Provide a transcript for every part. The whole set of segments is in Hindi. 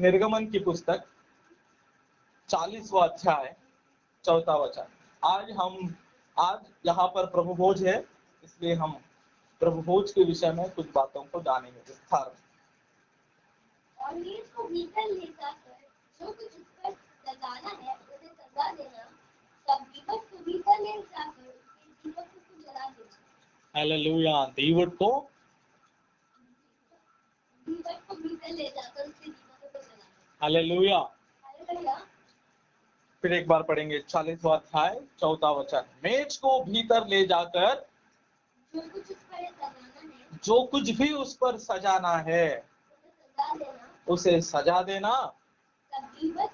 निर्गमन की पुस्तक 40वां अध्याय 4वां वचन। आज यहाँ पर प्रभु भोज है, इसलिए हम प्रभु भोज के विषय में कुछ बातों को जानेंगे विस्तार में। और मेज को भीतर ले जाकर जो कुछ उस पर सजाना है उसे सजा देना, तब दीपक को भीतर ले जाकर उसके दीपक को जला देना। हालेलुया। दीवट को भीतर ले जाकर उसके दीपक को जला देना। हालेलुया। हालेलुया। फिर एक बार पढ़ेंगे 40वां अध्याय 4वां वचन। मेज को भीतर ले जाकर जो कुछ भी उस पर सजाना है उसे सजा देना, दीवट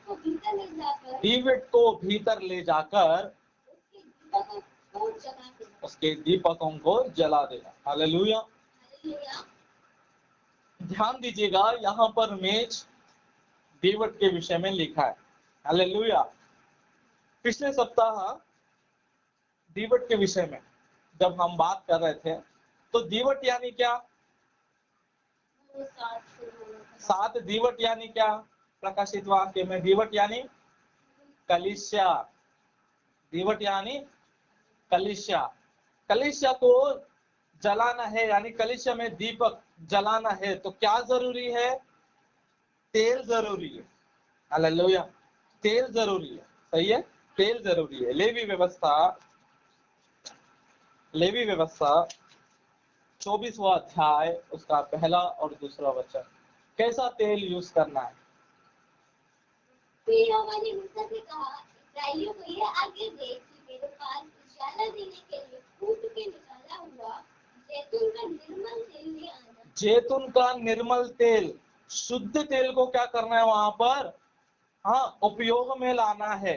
को भीतर ले जाकर उसके दीपकों को जला देना। हालेलुया। ध्यान दीजिएगा, यहाँ पर मेज दीवट के विषय में लिखा है। हालेलुया। पिछले सप्ताह दीवट के विषय में जब हम बात कर रहे थे तो दीवट यानी क्या? 7 दीवट यानी क्या? प्रकाशित वाक्य में दीवट यानी कलीसिया। दीवट यानी कलीसिया। कलीसिया को जलाना है, यानी कलीसिया में दीपक जलाना है तो क्या जरूरी है? तेल जरूरी है। हालेलुया। तेल जरूरी है। सही है, तेल जरूरी है। लेवी व्यवस्था 24वां अध्याय उसका पहला और दूसरा वचन। कैसा तेल यूज करना है? फिर हमारे मूसा से कहा, इस्राएलियों को ये आज्ञा दे कि मेरे पास उजाला देने के लिए फूट के निकाला हुआ जैतून का निर्मल तेल ले आना। जैतून का निर्मल तेल, शुद्ध तेल को क्या करना है वहां पर? हाँ, उपयोग में लाना है।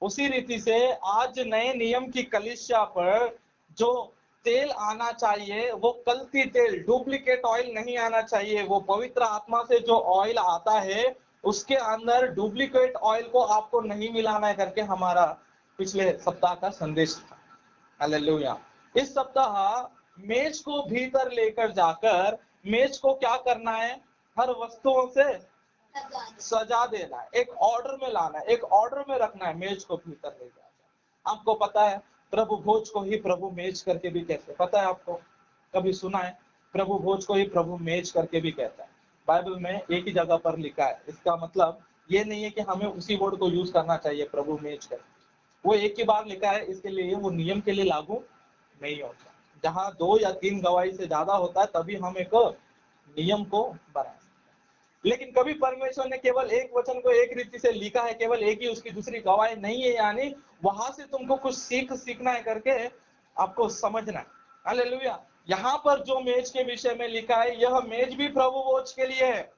उसी रीति से आज नए नियम की कलीसिया पर जो तेल आना चाहिए वो कल्ती तेल, डुप्लीकेट ऑयल नहीं आना चाहिए। वो पवित्र आत्मा से जो ऑयल आता है उसके अंदर डुप्लीकेट ऑयल को आपको नहीं मिलाना है करके हमारा पिछले सप्ताह का संदेश था। हालेलुया। इस सप्ताह मेज को भीतर लेकर जाकर मेज को क्या करना है? हर वस्तुओं से सजा देना है, एक ऑर्डर में लाना है, एक ऑर्डर में रखना है। मेज को भीतर ले जाकर, आपको पता है प्रभु भोज को ही प्रभु मेज करके भी कहते हैं। पता है आपको? कभी सुना है? प्रभु भोज को ही प्रभु मेज करके भी कहता है। बाइबल में एक ही जगह पर लिखा है। इसका मतलब ये नहीं है कि हमें उसी वर्ड को यूज करना चाहिए प्रभु मेज कर। वो एक ही बार लिखा है, इसके लिए वो नियम के लिए लागू नहीं होता। जहां 2 या 3 गवाही से ज्यादा होता है तभी हम एक नियम को बनाए। लेकिन कभी परमेश्वर ने केवल एक वचन को एक रीति से लिखा है, केवल एक ही उसकी दूसरी गवाही नहीं है, यानी वहां से तुमको कुछ सीखना है करके आपको समझना है। हालेलुया। यहाँ पर जो मेज के विषय में लिखा है, यह मेज भी प्रभु भोज के लिए है।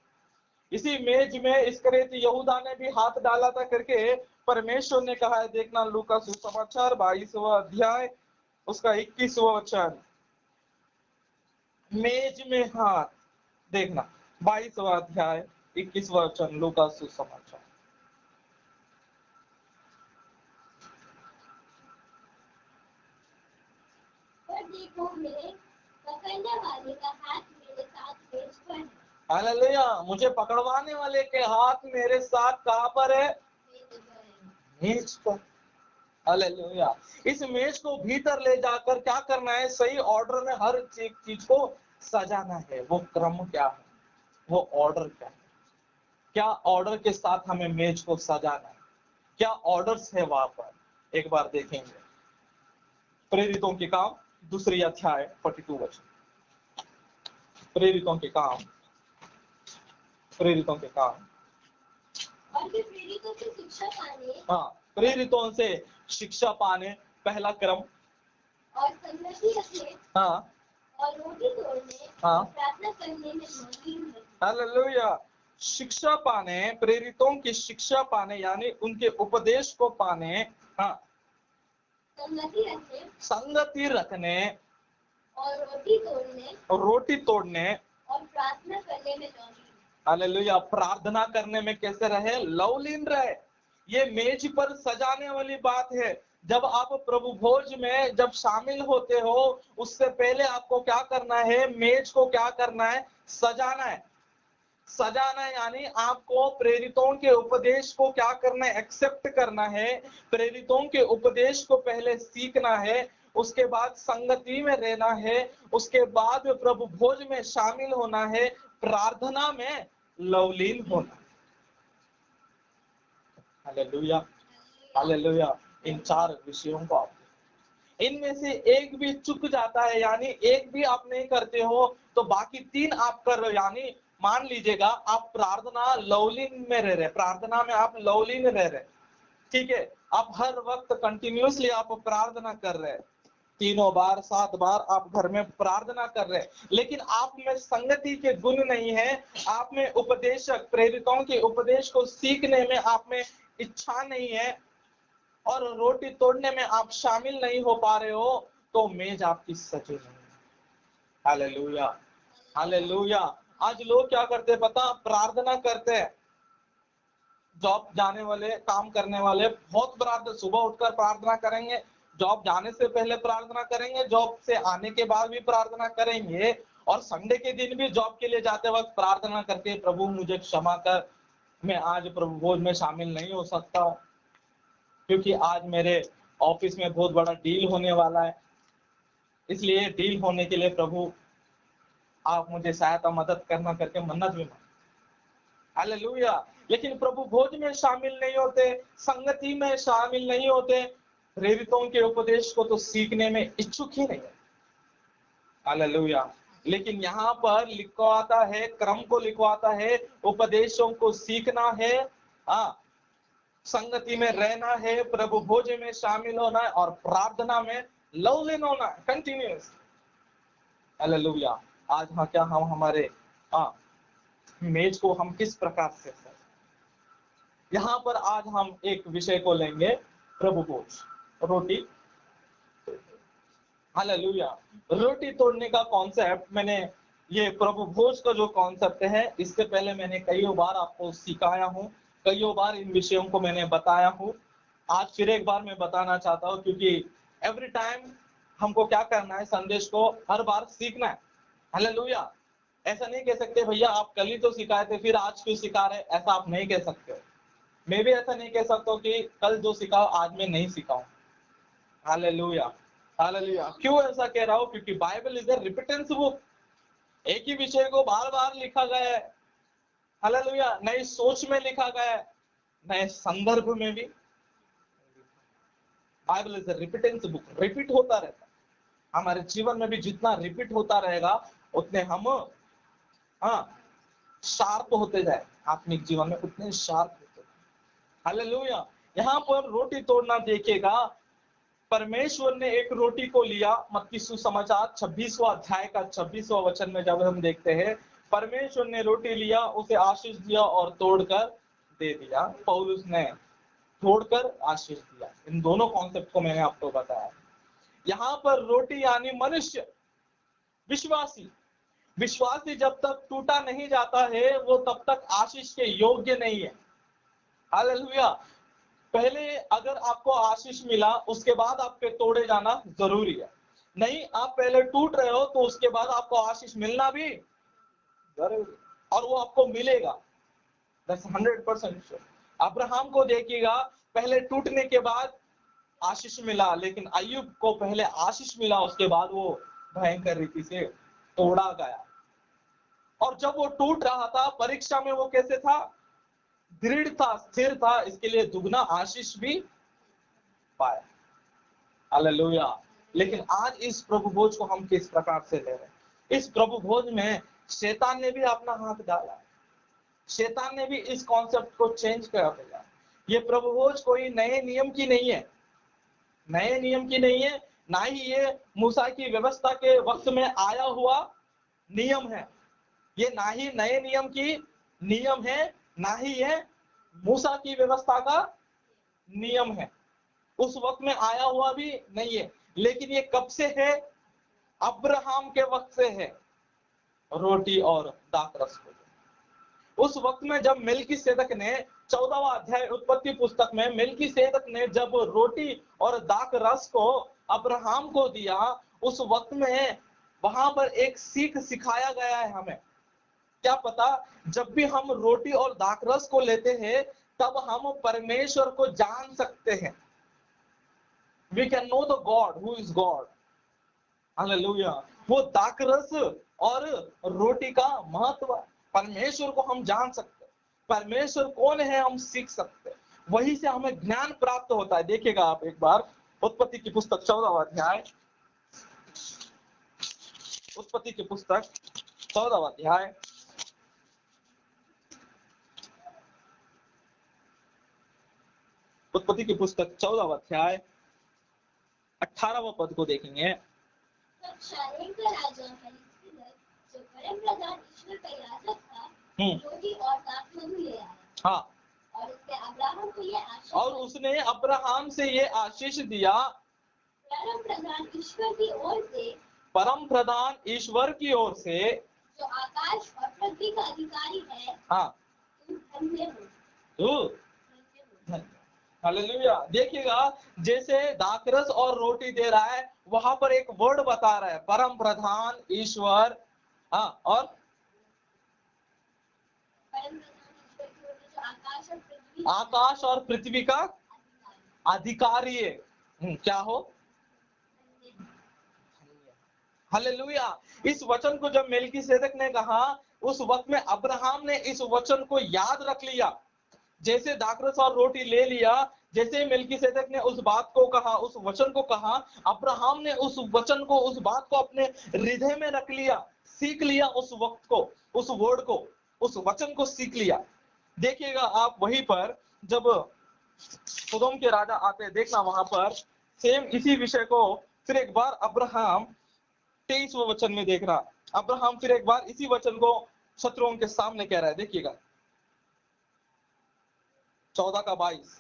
इसी मेज में इस्करियोत यहूदा ने भी हाथ डाला था करके परमेश्वर ने कहा है। देखना लूका सुसमाचार 22वां अध्याय उसका 21वां वचन। मेज में हाथ, देखना 22वां अध्याय 21वां वचन लूका सुसमाचार। देखो, मेरे पकड़ने वाले का हाथ मेरे साथ मेज पर है। हालेलुया। मुझे पकड़वाने वाले के हाथ मेरे साथ कहां पर है? मेज पर। हालेलुया। इस मेज को भीतर ले जाकर क्या करना है? सही ऑर्डर में हर चीज को सजाना है। वो क्रम क्या है? वो ऑर्डर क्या है? क्या ऑर्डर के साथ हमें मेज को सजाना है? क्या ऑर्डर्स है वहां पर? एक बार देखेंगे प्रेरितों के काम 2 अध्याय 42 वचन। प्रेरितों के काम और फिर प्रेरितों से शिक्षा पाने, हाँ, प्रेरितों से शिक्षा पाने पहला क्रम, और संगति रखने, हाँ, और रोटी तोड़ने, हाँ, और प्रार्थना करने में मगन रहने। हालेलुया। शिक्षा पाने, प्रेरितों की शिक्षा पाने यानी उनके उपदेश को पाने, हाँ, संगति रखने, और रोटी तोड़ने, और प्रार्थना करने में लवलीन। हालेलुया। प्रार्थना करने में कैसे रहे? लवलीन रहे। ये मेज पर सजाने वाली बात है। जब आप प्रभु भोज में जब शामिल होते हो उससे पहले आपको क्या करना है? मेज को क्या करना है? सजाना है। सजाना यानी आपको प्रेरितों के उपदेश को क्या करना है, एक्सेप्ट करना है। प्रेरितों के उपदेश को पहले सीखना है, उसके बाद संगति में रहना है, उसके बाद प्रभु भोज में शामिल होना है, प्रार्थना में लवलीन होना। Hallelujah, hallelujah. इन 4 विषयों को आप, इनमें से एक भी चुक जाता है, यानी एक भी आप नहीं करते हो तो बाकी 3 आप कर रहे हो। यानी मान लीजिएगा आप प्रार्थना लवलीन में रह रहे, प्रार्थना में आप लवलीन रह रहे, ठीक है, आप हर वक्त कंटिन्यूसली आप प्रार्थना कर रहे हैं, 3 बार 7 बार आप घर में प्रार्थना कर रहे हैं, लेकिन आप में संगति के गुण नहीं है, आप में उपदेशक प्रेरितों के उपदेश को सीखने में आप में इच्छा नहीं है, और रोटी तोड़ने में आप शामिल नहीं हो पा रहे हो, तो मेज आपकी सजी नहीं है। Hallelujah, hallelujah. आज लोग क्या करते हैं पता, प्रार्थना करते हैं, जॉब जाने वाले, काम करने वाले बहुत प्रार्थना, सुबह उठकर प्रार्थना करेंगे, जॉब जाने से पहले प्रार्थना करेंगे, जॉब से आने के बाद भी प्रार्थना करेंगे, और संडे के दिन भी जॉब के लिए जाते वक्त प्रार्थना करके प्रभु मुझे क्षमा कर, मैं आज प्रभु भोज में शामिल नहीं हो सकता हूं, क्योंकि आज मेरे ऑफिस में बहुत बड़ा डील होने वाला है, इसलिए डील होने के लिए प्रभु आप मुझे सहायता मदद करना करके मन्नत भी मांग। हालेलुया। लेकिन प्रभु भोज में शामिल नहीं होते, संगति में शामिल नहीं होते, प्रेरितों के उपदेश को तो सीखने में इच्छुक ही नहीं है। हालेलुया। लेकिन यहाँ पर लिखवाता है, क्रम को लिखवाता है, उपदेशों को सीखना है, संगति में रहना है, प्रभु भोज में शामिल होना है, और प्रार्थना में लवलीन होना है, कंटिन्यूअस। हालेलुया। आज क्या हम हमारे मेज को हम किस प्रकार से, यहाँ पर आज हम एक विषय को लेंगे, प्रभु भोज, रोटी। हालेलुया। रोटी तोड़ने का कॉन्सेप्ट, मैंने ये प्रभु भोज का जो कॉन्सेप्ट है, इससे पहले मैंने कई बार आपको सिखाया हूँ, कई बार इन विषयों को मैंने बताया हूँ। आज फिर एक बार मैं बताना चाहता हूँ, क्योंकि एवरी टाइम हमको क्या करना है, संदेश को हर बार सीखना है। हालेलुया। ऐसा नहीं कह सकते भैया आप कल ही तो सिखाए थे फिर आज क्यों सिखा रहे, ऐसा आप नहीं कह सकते। मैं भी ऐसा नहीं कह सकता कि कल जो सिखाओ आज मैं नहीं सिखाऊं। Hallelujah, hallelujah. क्यों ऐसा कह रहा हूं, क्योंकि Bible is a repentance book, एक ही विषय को बार बार लिखा गया है। हालेलुया। नई सोच में लिखा गया है, नए संदर्भ में भी। Bible is a repentance book, repeat होता रहता है। हमारे जीवन में भी जितना रिपीट होता रहेगा उतने हम शार्प होते जाए, आत्मिक जीवन में उतने शार्प होते जाए। हालेलुया। यहाँ पर रोटी तोड़ना देखिएगा, परमेश्वर ने एक रोटी को लिया, मत्ती सुसमाचार 26वां अध्याय का 26वां वचन में जब हम देखते हैं, परमेश्वर ने रोटी लिया, उसे आशीष दिया और तोड़कर दे दिया। पौलुस ने तोड़कर आशीष दिया। इन दोनों कॉन्सेप्ट को मैंने आपको बताया। यहाँ पर रोटी यानी मनुष्य, विश्वासी, विश्वासी जब तक टूटा नहीं जाता है वो तब तक आशीष के योग्य नहीं है। हालेलुया। पहले अगर आपको आशीष मिला उसके बाद आपके तोड़े जाना जरूरी है, नहीं आप पहले टूट रहे हो तो उसके बाद आपको आशीष मिलना भी जरूरी, और वो आपको मिलेगा। That's 100% sure. अब्राहम को देखिएगा, पहले टूटने के बाद आशीष मिला, लेकिन अय्यूब को पहले आशीष मिला, उसके बाद वो भयंकर रीति से तोड़ा गया। और जब वो टूट रहा था परीक्षा में, वो कैसे था, दृढ़ था, स्थिर था, इसके लिए दुगना आशीष भी पाया। हालेलुया। लेकिन आज इस प्रभु भोज को हम किस प्रकार से ले रहे हैं, इस प्रभु भोज में शैतान ने भी अपना हाथ डाला, शैतान ने भी इस कॉन्सेप्ट को चेंज कर दिया। ये प्रभु भोज कोई नए नियम की नहीं है, नए नियम की नहीं है, ना ही ये मूसा की व्यवस्था के वक्त में आया हुआ नियम है, ये ना ही नए नियम की नियम है, ना ही ये मूसा की व्यवस्था का नियम है, उस वक्त में आया हुआ भी नहीं है। लेकिन ये कब से है, अब्राहम के वक्त से है, रोटी और दाखरस को। उस वक्त में जब मेलकीसेदक ने 14वां अध्याय उत्पत्ति पुस्तक में मेलकीसेदक ने जब रोटी और दाखरस को अब्राहम को दिया, उस वक्त में वहां पर एक सीख सिखाया गया है हमें। क्या पता जब भी हम रोटी और दाखरस को लेते हैं तब हम परमेश्वर को जान सकते हैं। We can know the God who is God. हालेलुया। वो दाखरस और रोटी का महत्व, परमेश्वर को हम जान सकते हैं, परमेश्वर कौन है हम सीख सकते हैं, वही से हमें ज्ञान प्राप्त होता है। देखिएगा आप एक बार उत्पत्ति की पुस्तक 14वां अध्याय, उत्पत्ति की पुस्तक 14वां अध्याय, उत्पत्ति की पुस्तक 14वां अध्याय 18वां पद को देखेंगे। तब शालेम का राजा मेलिकिसुदक, जो परम प्रधान ईश्वर का याजक था, रोटी और दाखमधु ले आया। हाँ, और उसने अब्राहम से ये आशीष दिया, परम प्रधान ईश्वर की ओर से, परम प्रधान ईश्वर की ओर से, जो आकाश और पृथ्वी का अधिकारी है। हाँ, तुम धन्य हो। हालेलुया। देखिएगा जैसे दाखरस और रोटी दे रहा है, वहां पर एक वर्ड बता रहा है, परम प्रधान ईश्वर, हाँ, और परम प्रधान ईश्वर की ओर से, जो आकाश और पृथ्वी का अधिकारी है। क्या हो? हालेलुया। इस वचन को जब मेलिकिसेदक ने कहा, उस वक्त में अब्राहम ने इस वचन को याद रख लिया। जैसे दाखरस और रोटी ले लिया, जैसे मेलिकिसेदक ने उस बात को कहा, उस वचन को कहा, अब्राहम ने उस वचन को, उस बात को अपने हृदय में रख लिया, सीख लिया, उस वक्त को, उस वर्ड को, उस वचन को सीख लिया। देखिएगा आप वहीं पर जब सदोम के राजा आते हैं, देखना वहां पर सेम इसी विषय को फिर एक बार अब्राहम 23वें वचन में देख रहा, अब्राहम फिर एक बार इसी वचन को शत्रुओं के सामने कह रहा है। देखिएगा 14 का 22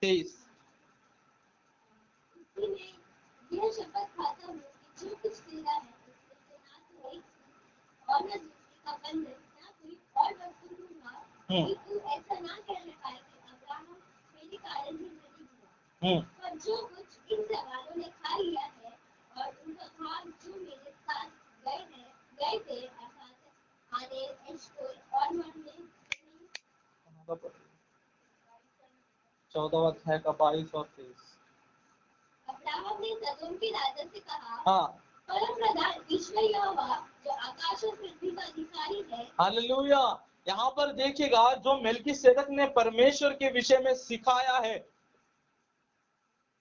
23। यह शपथ खाता हूँ कि जो कुछ तेरा है उससे ना तो एक और न दूसरी का बंधन, ना कोई और वस्तु दूंगा, कि तू ऐसा ना कहने पाए कि अब्राहम मेरे कारण ही नहीं हुआ। पर जो कुछ इन सवालों ने खा लिया है और उनका भाग जो मेरे साथ गए थे, अर्थात आनेर, एशकोल और मम्रे, 14वां अध्याय का 22 और 23। अब्राहम ने सदोम के राजा से कहा, हाँ, परम प्रधान ईश्वर यहोवा, जो आकाश और पृथ्वी का अधिकारी है। हालेलुया। यहाँ पर देखिएगा जो मेलिकिसेदक ने परमेश्वर के विषय में सिखाया है,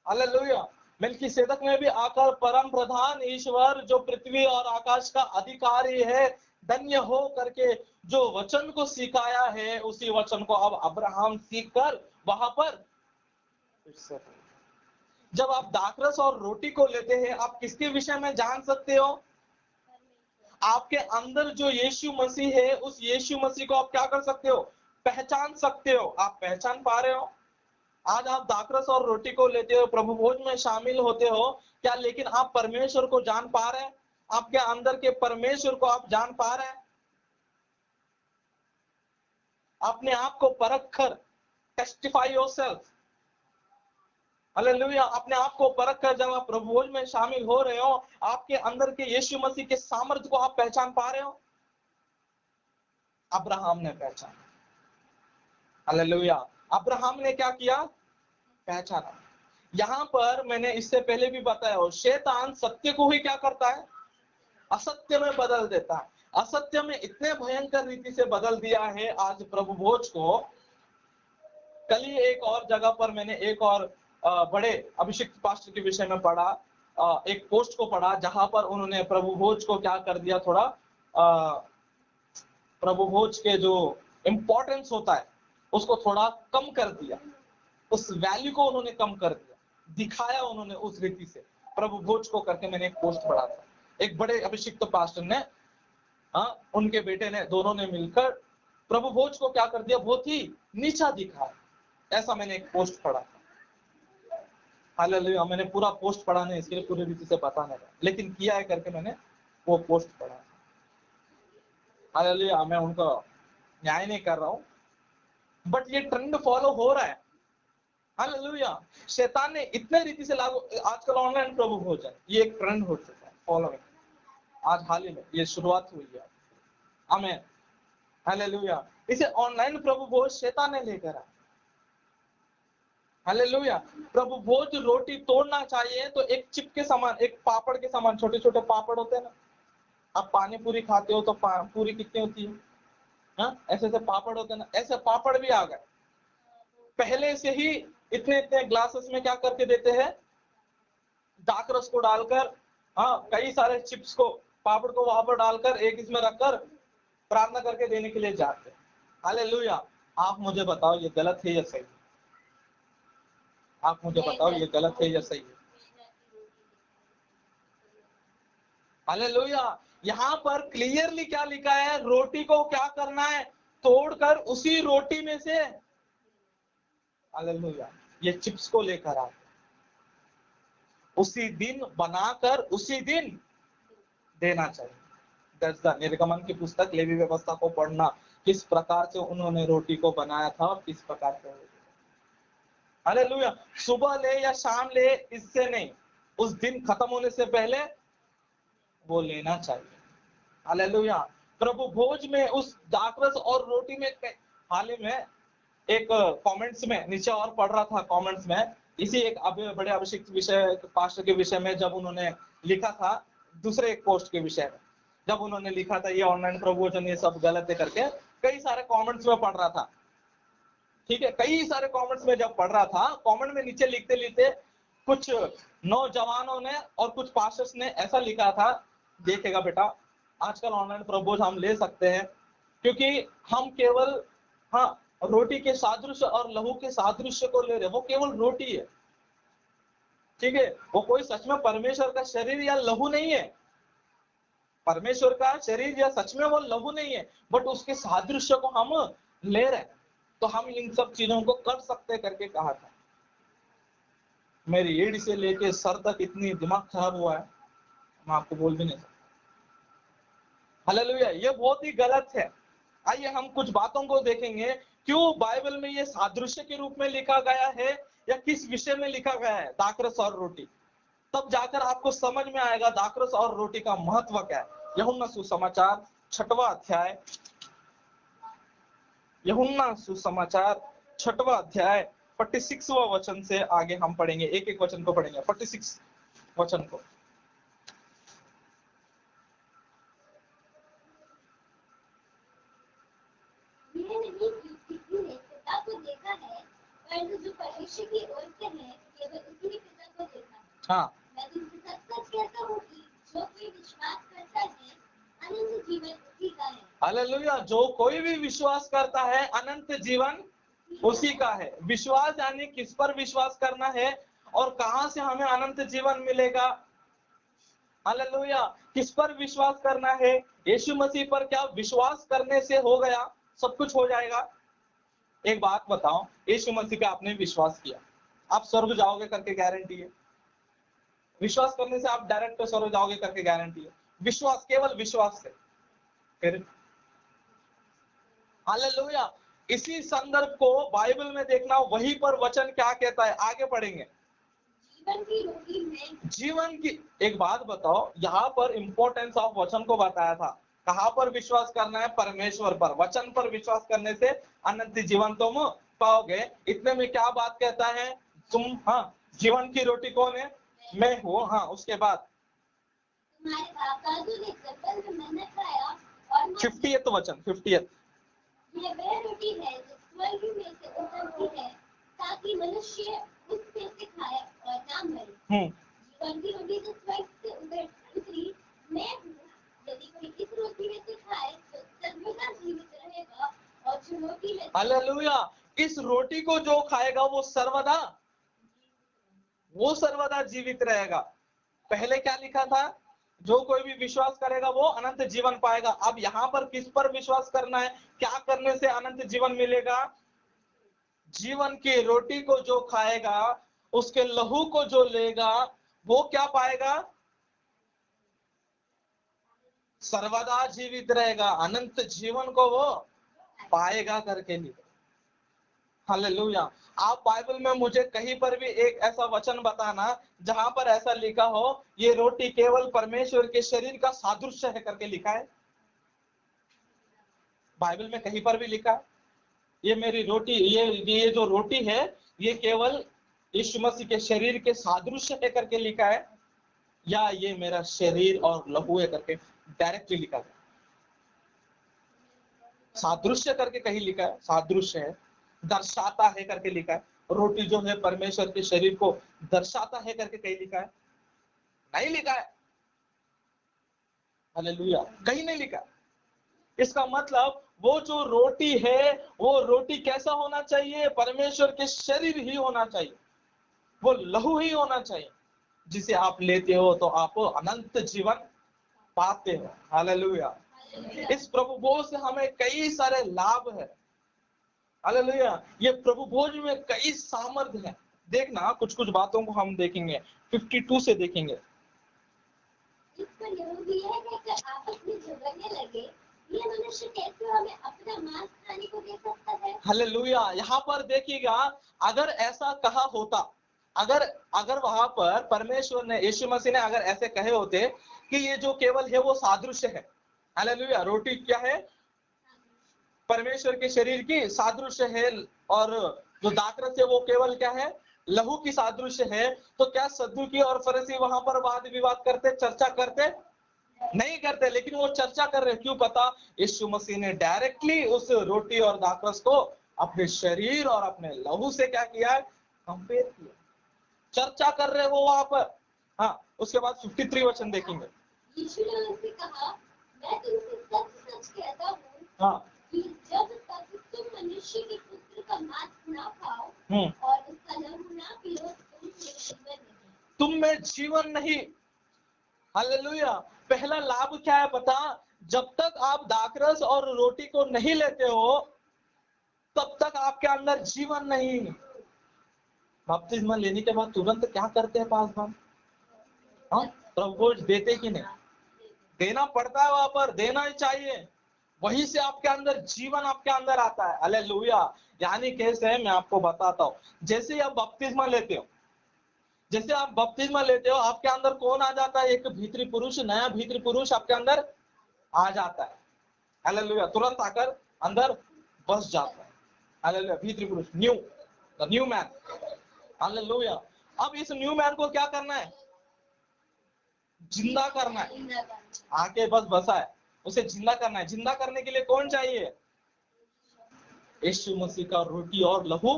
हालेलुया, मेलिकिसेदक ने भी आकर परम प्रधान ईश्वर जो पृथ्वी और आकाश का अधिकारी है, धन्य हो करके जो वचन को सिखाया है, उसी वचन को अब अब्राहम सीखकर वहां पर, जब आप दाखरस और रोटी को लेते हैं, आप किसके विषय में जान सकते हो? आपके अंदर जो यीशु मसीह है, उस यीशु मसीह को आप क्या कर सकते हो? पहचान सकते हो। आप पहचान पा रहे हो? आज आप दाखरस और रोटी को लेते हो, प्रभु भोज में शामिल होते हो क्या, लेकिन आप परमेश्वर को जान पा रहे हैं? आपके अंदर के परमेश्वर को आप जान पा रहे हैं? अपने आप को परख कर, टेस्टिफाई योरसेल्फ, हालेलुया, अपने आप को परख कर जब आप प्रभु भोज में शामिल हो रहे हो, आपके अंदर के यीशु मसीह के सामर्थ्य को आप पहचान पा रहे हो? अब्राहम ने पहचाना, हालेलुया। अब्राहम ने क्या किया? पहचाना। यहां पर मैंने इससे पहले भी बताया हो, शैतान सत्य को ही क्या करता है? असत्य में बदल देता है। असत्य में इतने भयंकर रीति से बदल दिया है आज प्रभु भोज को। कल ही एक और जगह पर मैंने एक और बड़े अभिषिक्त पास्टर के विषय में पढ़ा, एक पोस्ट को पढ़ा, जहां पर उन्होंने प्रभु भोज को क्या कर दिया, थोड़ा प्रभु भोज के जो इंपॉर्टेंस होता है उसको थोड़ा कम कर दिया, उस वैल्यू को उन्होंने कम कर दिया, दिखाया उन्होंने उस रीति से प्रभु भोज को करके। मैंने एक पोस्ट पढ़ा था, एक बड़े अभिषिक्त पास्टर ने, उनके बेटे ने, दोनों ने मिलकर प्रभु भोज को क्या कर दिया, बहुत ही नीचा दिखाया। ऐसा मैंने एक पोस्ट पढ़ा था। हालेलुया। मैंने पूरा पोस्ट पढ़ा नहीं, इसके लिए पूरी रीति से बताने का, लेकिन किया है करके मैंने वो पोस्ट पढ़ा। हालेलुया। मैं उनका न्याय नहीं कर रहा हूं, बट ये ट्रेंड फॉलो हो रहा है। हालेलुया। शैतान ने इतने रीति से लागू, आजकल ऑनलाइन प्रभु भोजन ये एक ट्रेंड हो चुका है, फॉलोइंग। आज हाल ही में ये शुरुआत हुई है। आमीन, हालेलुया। इसे ऑनलाइन प्रभु भोज शैतान ने लेकर आया। हालेलुया। प्रभु भोज रोटी तोड़ना चाहिए तो एक चिप के समान, एक पापड़ के समान, छोटे छोटे पापड़ होते हैं ना, आप पानी पूरी खाते हो तो पूरी कितनी होती है, हाँ, ऐसे ऐसे पापड़ होते हैं ना, ऐसे पापड़ भी आ गए। पहले से ही इतने इतने ग्लासेस में क्या करके देते हैं, दाखरस को डालकर, हाँ, कई सारे चिप्स को, पापड़ को वहां पर डालकर एक इसमें रखकर प्रार्थना करके देने के लिए जाते हैं। हालेलुया। आप मुझे बताओ ये गलत है या सही? आप मुझे बताओ ये गलत है या सही है? हालेलुया। यहाँ पर क्लियरली क्या लिखा है, रोटी को क्या करना है, तोड़कर उसी रोटी में से, हालेलुया, ये चिप्स को लेकर आते, उसी दिन बनाकर उसी दिन देना चाहिए। दैट्स द निर्गमन की पुस्तक, लेवी व्यवस्था को पढ़ना, किस प्रकार से उन्होंने रोटी को बनाया था और किस प्रकार से। हालेलुया। सुबह ले या शाम ले, इससे नहीं, उस दिन खत्म होने से पहले वो लेना चाहिए। हालेलुया। प्रभु भोज में उस दाखरस और रोटी में, हाल ही में एक कमेंट्स में नीचे और पढ़ रहा था, कमेंट्स में इसी एक बड़े अभिषेक विषय, पास्टर के विषय में जब उन्होंने लिखा था, दूसरे एक पोस्ट के विषय में जब उन्होंने लिखा था ये ऑनलाइन प्रभुवचन ये सब गलत है करके, कई सारे कमेंट्स में पढ़ रहा था। ठीक है, कई सारे कमेंट्स में जब पढ़ रहा था, कमेंट में नीचे लिखते लिखते कुछ नौजवानों ने और कुछ पास्टर्स ने ऐसा लिखा था, देखेगा बेटा, आजकल ऑनलाइन प्रभुवचन हम ले सकते हैं क्योंकि हम केवल, हाँ, रोटी के सादृश्य और लहू के सादृश्य को ले रहे, वो केवल रोटी है। ठीक है, वो कोई सच में परमेश्वर का शरीर या लहू नहीं है, परमेश्वर का शरीर या सच में वो लहू नहीं है, बट उसके सादृश्य को हम ले रहे, तो हम इन सब चीजों को कर सकते करके कहा था। मेरी एड़ी से लेके सर तक इतनी दिमाग खराब हुआ है, मैं आपको बोल भी नहीं सकता। हालेलुया। ये बहुत ही गलत है। आइए हम कुछ बातों को देखेंगे, क्यों बाइबल में ये सादृश्य के रूप में लिखा गया है या किस विषय में लिखा गया है, दाखरस और रोटी। तब जाकर आपको समझ में आएगा दाखरस और रोटी का महत्व क्या है। यूहन्ना सुसमाचार 6वां अध्याय, यूहन्ना सुसमाचार 6वां अध्याय 46वां वचन से आगे हम पढ़ेंगे, एक एक वचन को पढ़ेंगे, 46 वचन को। जो परमेश्वर की ओर से है, केवल उसी ने पिता को देखा है। हाँ, मैं तुमसे सच सच कहता हूँ कि जो कोई विश्वास करता है, अनंत जीवन उसी का है। हालेलुया। जो कोई भी विश्वास करता है, अनंत जीवन उसी का है। विश्वास यानी किस पर विश्वास करना है और कहां से हमें अनंत जीवन मिलेगा। हालेलुया। किस पर विश्वास करना है, यीशु मसीह पर। क्या विश्वास करने से हो गया सब कुछ हो जाएगा? एक बात बताओ, यीशु मसीह पे आपने विश्वास किया, आप स्वर्ग जाओगे करके गारंटी है? विश्वास करने से आप डायरेक्ट स्वर्ग जाओगे करके गारंटी है? विश्वास, केवल विश्वास से। फिर हालेलुया। इसी संदर्भ को बाइबल में देखना, वहीं पर वचन क्या कहता है, आगे पढ़ेंगे। जीवन की रोटी मैं। जीवन की, एक बात बताओ, यहाँ पर इंपॉर्टेंस ऑफ वचन को बताया था। कहां पर विश्वास करना है? परमेश्वर पर, वचन पर विश्वास करने से अनंत जीवन तुम पाओगे। इतने में क्या बात कहता है, तुम, हाँ, जीवन की रोटी कौन है? मैं हूँ। हाँ, उसके बाद तुम्हारे बाप-दादों ने जंगल में मन्ना खाया और 50th वचन, 50th। यह वह रोटी है जो स्वर्ग में से उतरती है, ताकि मनुष्य उसमें से खाए और ना मरे। जीवन की रोटी जो स्वर्ग से उतरी मैं हूँ। यदि कोई इस रोटी में से खाए तो सर्वदा जीवित रहेगा, और जो रोटी में। हालेलुया। इस रोटी को जो खाएगा वो सर्वदा जीवित रहेगा। पहले क्या लिखा था? जो कोई भी विश्वास करेगा वो अनंत जीवन पाएगा। अब यहाँ पर किस पर विश्वास करना है, क्या करने से अनंत जीवन मिलेगा? जीवन की रोटी को जो खाएगा, उसके लहू को जो लेगा, वो क्या पाएगा? सर्वदा जीवित रहेगा, अनंत जीवन को वो पाएगा करके लिखा। हालेलुया। आप बाइबल में मुझे कहीं पर भी एक ऐसा वचन बताना जहां पर ऐसा लिखा हो ये रोटी केवल परमेश्वर के शरीर का सादृश्य है करके लिखा है। बाइबल में कहीं पर भी लिखा है ये मेरी रोटी, ये जो रोटी है ये केवल यीशु मसीह के शरीर के सादृश्य है करके लिखा है, या ये मेरा शरीर और लहू है करके डायरेक्टली लिखा है? सादृश्य करके कहीं लिखा है, सादृश्य है, दर्शाता है करके लिखा है। रोटी जो है परमेश्वर के शरीर को दर्शाता है करके कहीं लिखा है? नहीं लिखा है। हालेलुया, कहीं नहीं लिखा। इसका मतलब वो जो रोटी है वो रोटी कैसा होना चाहिए? परमेश्वर के शरीर ही होना चाहिए, वो लहू ही होना चाहिए, जिसे आप लेते हो तो आप अनंत जीवन पाते हो। हालेलुया। इस प्रभु भोज से हमें कई सारे लाभ है। हालेलुया। ये प्रभु भोज में कई सामर्थ्य है। देखना कुछ कुछ बातों को हम देखेंगे, 52 से देखेंगे। इस पर यहूदी है कि आपस में झगड़ने लगे, ये मनुष्य कैसे हमें अपना मांस खाने को दे सकता है? हालेलुया। यहाँ पर देखिएगा, अगर ऐसा कहा होता, अगर वहां पर परमेश्वर ने, यीशु मसीह ने अगर ऐसे कहे होते कि ये जो केवल है वो सादृश्य है। हालेलुया। रोटी क्या है? परमेश्वर के शरीर की सादृश्य है, और जो दाखरस है वो केवल क्या है? लहू की सादृश्य है। तो क्या सद्दुकी और फरीसी वहां पर वाद विवाद करते, चर्चा करते? नहीं करते, लेकिन वो चर्चा कर रहे। क्यों? पता, यीशु मसीह ने डायरेक्टली उस रोटी और दाखरस को अपने शरीर और अपने लहू से क्या किया है? कंपेयर किया। चर्चा कर रहे हो वहां पर। हाँ, उसके बाद 53 वचन देखेंगे। यीशु ने उनसे कहा, मैं तुमसे सच सच कहता हूँ हाँ, कि जब तक तुम मनुष्य के पुत्र का मांस ना खाओ हम्म, और उसका लहू ना पियो, तुम में जीवन नहीं। हालेलुया। पहला लाभ क्या है पता? जब तक आप दाखरस और रोटी को नहीं लेते हो तब तक आपके अंदर जीवन नहीं। बपतिस्मा लेने के बाद तुरंत क्या करते हैं पासवान? हाँ, प्रभु भोज देते कि नहीं? देना पड़ता है, वहां पर देना ही चाहिए। वहीं से आपके अंदर जीवन आपके अंदर आता है। हालेलुया। यानी कैसे? मैं आपको बताता हूँ। जैसे आप बपतिस्मा लेते हो, जैसे आप बपतिस्मा लेते हो, आपके अंदर कौन आ जाता है? एक भीतरी पुरुष, नया भीतरी पुरुष आपके अंदर आ जाता है। हालेलुया। तुरंत आकर अंदर बस जाता है। हालेलुया। भीतरी पुरुष, न्यू मैन। हालेलुया। अब इस न्यू मैन को क्या करना है? जिंदा करना है। आके बस बसा है, उसे जिंदा करना है। जिंदा करने के लिए कौन चाहिए? यीशु मसीह का रोटी और लहू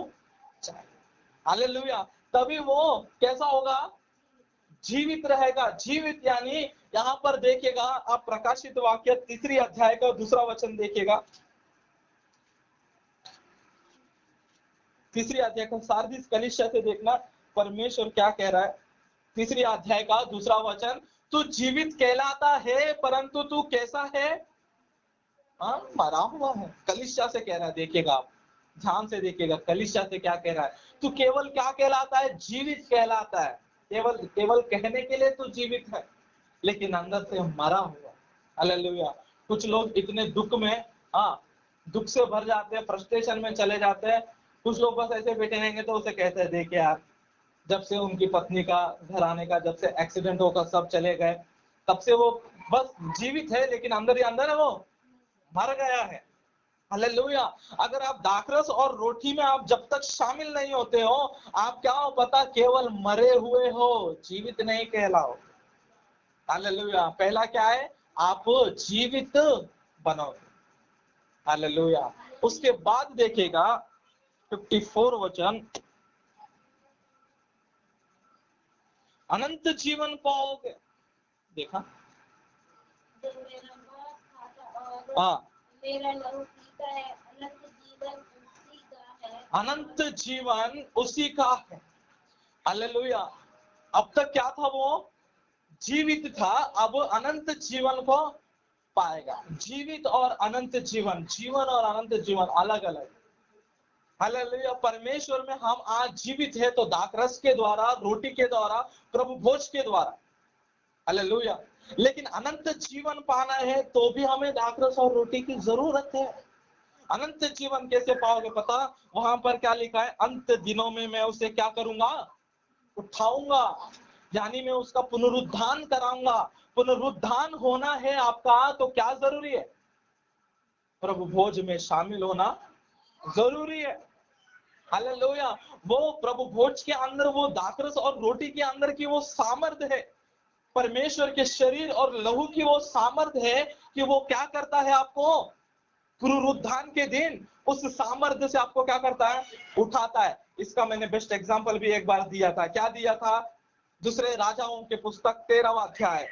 चाहिए। हालेलुया। तभी वो कैसा होगा? जीवित रहेगा। जीवित यानी यहाँ पर देखिएगा आप, प्रकाशित वाक्य 3 अध्याय का 2 वचन देखिएगा। 3 अध्याय का सार्दिस कलीसिया से देखना परमेश्वर क्या कह रहा है। 3 अध्याय का 2 वचन, तू जीवित कहलाता है परंतु तू कैसा है? हाँ, मरा हुआ है। कलीसिया से कह रहा है। देखिएगा आप ध्यान से देखिएगा, कलीसिया से क्या कह रहा है? तू केवल क्या कहलाता है? जीवित कहलाता है। केवल कहने के लिए तू जीवित है, लेकिन अंदर से मरा हुआ। हालेलुया। कुछ लोग इतने दुख में, हाँ, दुख से भर जाते हैं, फ्रस्ट्रेशन में चले जाते हैं। कुछ लोग बस ऐसे बैठे रहेंगे तो उसे कहते हैं, देखिए यार, जब से उनकी पत्नी का, घर आने का, जब से एक्सीडेंट होकर सब चले गए, तब से वो बस जीवित है, लेकिन अंदर ही अंदर है वो मर गया है। हालेलुया। अगर आप दाखरस और रोटी में आप जब तक शामिल नहीं होते हो, आप क्या हो पता? केवल मरे हुए हो, जीवित नहीं कहलाओ। हालेलुया। पहला क्या है? आप जीवित बनोगे। हालेलुया। उसके बाद देखिएगा 54 वचन, अनंत जीवन पाओगे। देखा? जब मेरा मांस खाता और हाँ, मेरा लहू पीता है, अनंत जीवन उसी का है। अनंत जीवन उसी का है। हालेलुया। अब तक क्या था? वो जीवित था, अब अनंत जीवन को पाएगा। जीवित और अनंत जीवन, जीवन और अनंत जीवन अलग अलग। हालेलुया। परमेश्वर में हम आज जीवित है तो दाखरस के द्वारा, रोटी के द्वारा, प्रभु भोज के द्वारा। हालेलुया। लेकिन अनंत जीवन पाना है तो भी हमें दाखरस और रोटी की जरूरत है। अनंत जीवन कैसे पाओगे पता? वहां पर क्या लिखा है? अंत दिनों में मैं उसे क्या करूंगा? उठाऊंगा, यानी मैं उसका पुनरुद्धान कराऊंगा। पुनरुद्धान होना है आपका तो क्या जरूरी है? प्रभु भोज में शामिल होना जरूरी है। हालेलुया। वो प्रभु भोज के अंदर वो दाखरस और रोटी के अंदर की वो सामर्थ्य है, परमेश्वर के शरीर और लहू की वो सामर्थ्य है कि वो क्या करता है, आपको पुनरुत्थान के दिन उस सामर्थ्य से आपको क्या करता है, उठाता है। इसका मैंने बेस्ट एग्जांपल भी एक बार दिया था। क्या दिया था? दूसरे राजाओं के पुस्तक 13वां अध्याय,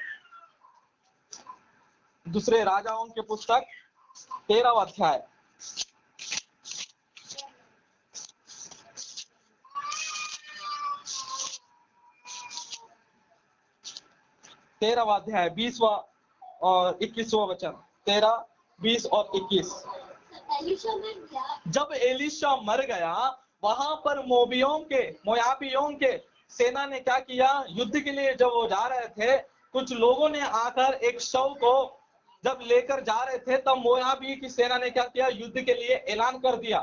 दूसरे राजाओं के पुस्तक 13वां अध्याय, तेरहवां अध्याय 20वां और 21वां वचन, 13, 20 और 21। जब एलीशा मर गया, वहां पर मोयाबियों के सेना ने क्या किया, युद्ध के लिए जब वो जा रहे थे, कुछ लोगों ने आकर एक शव को जब लेकर जा रहे थे, तब मोयाबी की सेना ने क्या किया, युद्ध के लिए ऐलान कर दिया।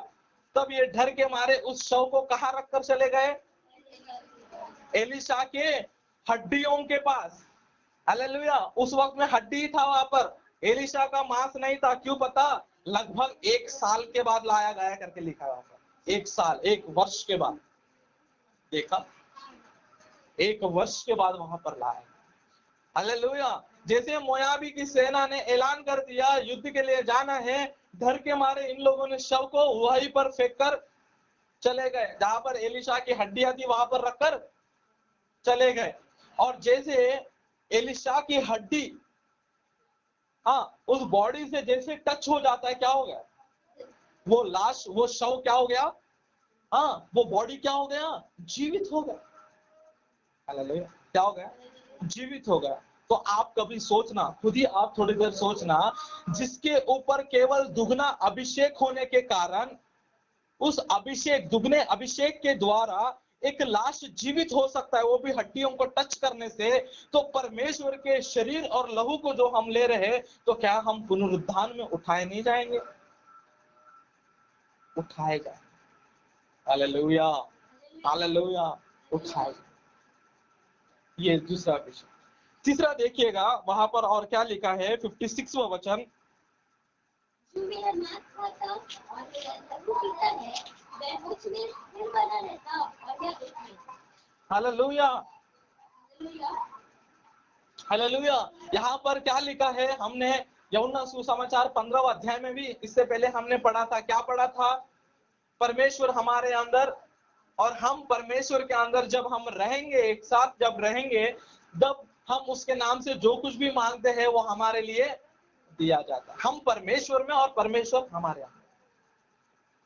तब ये डर के मारे उस शव को कहां रखकर चले गए? एलीशा के हड्डियों के पास। हालेलुया। उस वक्त में हड्डी था वहां पर, एलीशा का मांस नहीं था। क्यों पता? लगभग 1 साल के बाद लाया गया करके लिखा है वहां पर। 1 साल, 1 वर्ष के बाद। देखा, 1 वर्ष के बाद वहां पर लाया। हालेलुया। जैसे मोयाबी की सेना ने ऐलान कर दिया युद्ध के लिए जाना है, डर के मारे इन लोगों ने शव को वहीं पर फेंक कर चले गए, जहां पर एलीशा की हड्डियां थी वहां पर रखकर चले गए। और जैसे एलीशा की हड्डी उस बॉडी से जैसे टच हो जाता है, क्या हो गया? वो लाश, वो शव क्या हो गया? वो बॉडी क्या हो गया? जीवित हो गया। हालेलुया। क्या हो गया? जीवित हो गया। तो आप कभी सोचना, खुद ही आप थोड़ी देर सोचना, जिसके ऊपर केवल दुगना अभिषेक होने के कारण, उस अभिषेक, दुगने अभिषेक के द्वारा एक लाश जीवित हो सकता है, वो भी हड्डियों को टच करने से। तो परमेश्वर के शरीर और लहू को जो हम ले रहे हैं, तो क्या हम पुनरुत्थान में उठाए नहीं जाएंगे? उठाए जाए। हालेलुया, हालेलुया, उठाए। ये दूसरा विषय। तीसरा देखिएगा वहां पर और क्या लिखा है, 56वां वचन। जो मेरा मांस खाता और मेरा लहू पीता है, वह मुझ में स्थिर बना रहता और मैं उसमें। Hallelujah, hallelujah. हालेलुया। यहाँ पर क्या लिखा है? हमने यूहन्ना सुसमाचार 15वां अध्याय में भी इससे पहले हमने पढ़ा था। क्या पढ़ा था? परमेश्वर हमारे अंदर और हम परमेश्वर के अंदर जब हम रहेंगे, एक साथ जब रहेंगे, तब हम उसके नाम से जो कुछ भी मांगते हैं वो हमारे लिए दिया जाता है। हम परमेश्वर में और परमेश्वर हमारे अंदर,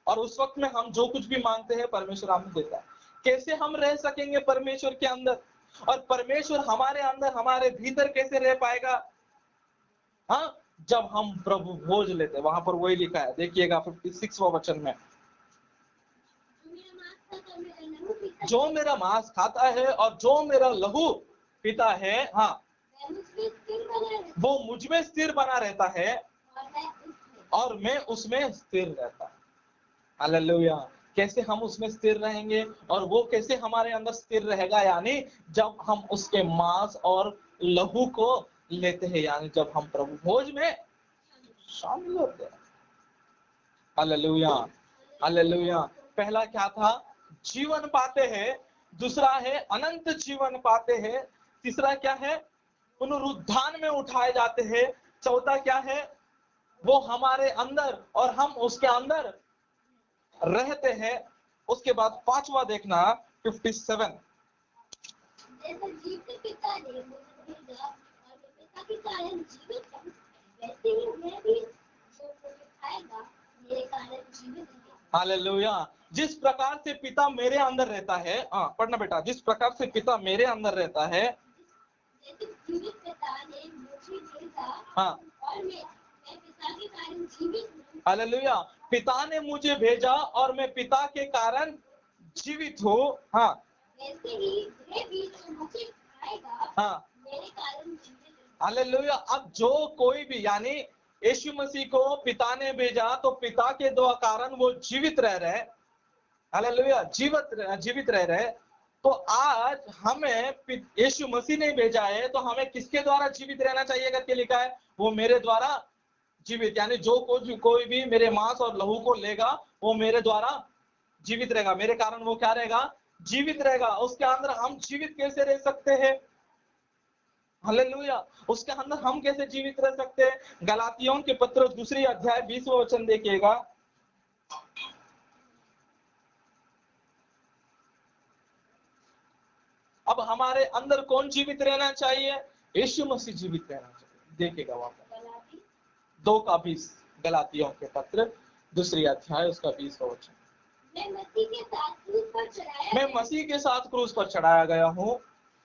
और उस वक्त में हम जो कुछ भी मांगते हैं परमेश्वर हमें देता है। कैसे हम रह सकेंगे परमेश्वर के अंदर, और परमेश्वर हमारे अंदर, हमारे भीतर कैसे रह पाएगा? जब हम प्रभु भोज लेते हैं। वहां पर वही लिखा है, देखिएगा 56वां वचन में। जो मेरा मांस खाता है और जो मेरा लहू पीता है, वो मुझ में स्थिर बना रहता है और मैं उसमें स्थिर रहता हूं। हालेलुया। कैसे हम उसमें स्थिर रहेंगे और वो कैसे हमारे अंदर स्थिर रहेगा? यानी जब हम उसके मांस और लहू को लेते हैं, यानी जब हम प्रभु भोज में शामिल होते हैं। Hallelujah, hallelujah. पहला क्या था? जीवन पाते हैं। दूसरा है अनंत जीवन पाते हैं। तीसरा क्या है? पुनरुत्थान में उठाए जाते हैं। चौथा क्या है? वो हमारे अंदर और हम उसके अंदर रहते हैं। उसके बाद पांचवा देखना, 57। जैसे जीवित पिता ने मुझे भेजा और मैं पिता के कारण जीवित हूँ, वैसे ही मैं भी जो मुझे खाएगा मेरे कारण जीवित है। हालेलुया। जिस प्रकार से पिता मेरे अंदर रहता है, पढ़ना बेटा, जिस प्रकार से पिता मेरे अंदर रहता है, जैसे जीवित पिता ने मुझे भेजा और मैं पिता के कारण जीवित हूँ। हालेलुया। पिता ने मुझे भेजा और मैं पिता के कारण जीवित हूँ। वैसे ही मैं भी जो मुझे खाएगा मेरे कारण जीवित है। हालेलुया। अब जो कोई भी, यानी यीशु मसीह को पिता ने भेजा, तो पिता के द्वारा कारण वो जीवित रह रहे। हालेलुया, जीवित रह रहे। तो आज हमें यीशु मसीह ने भेजा है, तो हमें किसके द्वारा जीवित रहना चाहिए करके लिखा है? वो मेरे द्वारा जीवित, यानी जो कोई भी मेरे मांस और लहू को लेगा वो मेरे द्वारा जीवित रहेगा, मेरे कारण वो क्या रहेगा, जीवित रहेगा। उसके अंदर हम जीवित कैसे रह सकते हैं? हालेलुया। उसके अंदर हम कैसे जीवित रह सकते हैं? गलातियों के पत्र 2 अध्याय 20वां वचन देखिएगा। अब हमारे अंदर कौन जीवित रहना चाहिए? यीशु मसीह जीवित रहना चाहिए। देखिएगा वहां पर गलाती 2:20, गलातियों के पत्र 2 अध्याय उसका 20वां वचन। मैं मसीह के साथ क्रूस पर चढ़ाया मैं गया। मसीह के साथ क्रूस पर चढ़ाया गया हूँ,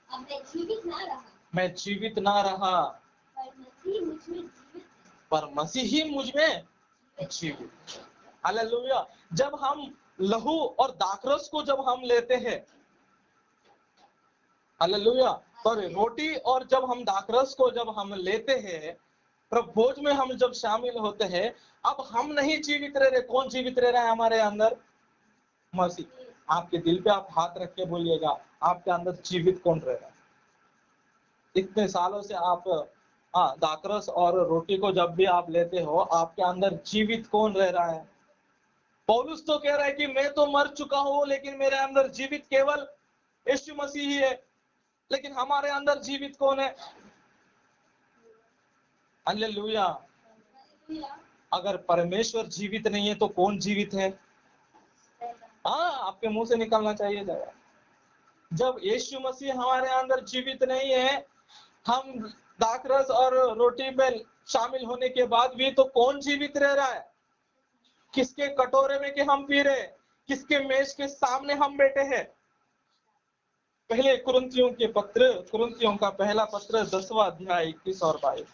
अब मैं जीवित ना रहा, मैं जीवित ना रहा, पर मसीह मुझ में जीवित है। पर मसीह ही मुझ में जीवित। हालेलुया। जब हम लहू और दाखरस को जब हम लेते हैं, हालेलुया, पर रोटी और जब हम दाखरस को जब हम लेते हैं, प्रभु भोज में हम जब शामिल होते हैं, अब हम नहीं जीवित रह रहे। कौन जीवित रह रहा है हमारे अंदर? मसीह। आपके दिल पे आप हाथ रख के बोलिएगा, आपके अंदर जीवित कौन रह रहा है? इतने सालों से आप दाखरस और रोटी को जब भी आप लेते हो, आपके अंदर जीवित कौन रह रहा है? पौलुस तो कह रहा है कि मैं तो मर चुका हूं, लेकिन मेरे अंदर जीवित केवल यीशु मसीह ही है। लेकिन हमारे अंदर जीवित कौन है? हालेलुया। हालेलुया। अगर परमेश्वर जीवित नहीं है तो कौन जीवित है? आपके मुंह से निकलना चाहिए जरा। जब यीशु मसीह हमारे अंदर जीवित नहीं है, हम दाखरस और रोटी में शामिल होने के बाद भी तो कौन जीवित रह रहा है? किसके कटोरे में के हम पी रहे? किसके मेज के सामने हम बैठे हैं? पहले कुरिन्थियों के पत्र, कुरिन्थियों का पहला पत्र 10वां अध्याय 21 और 22।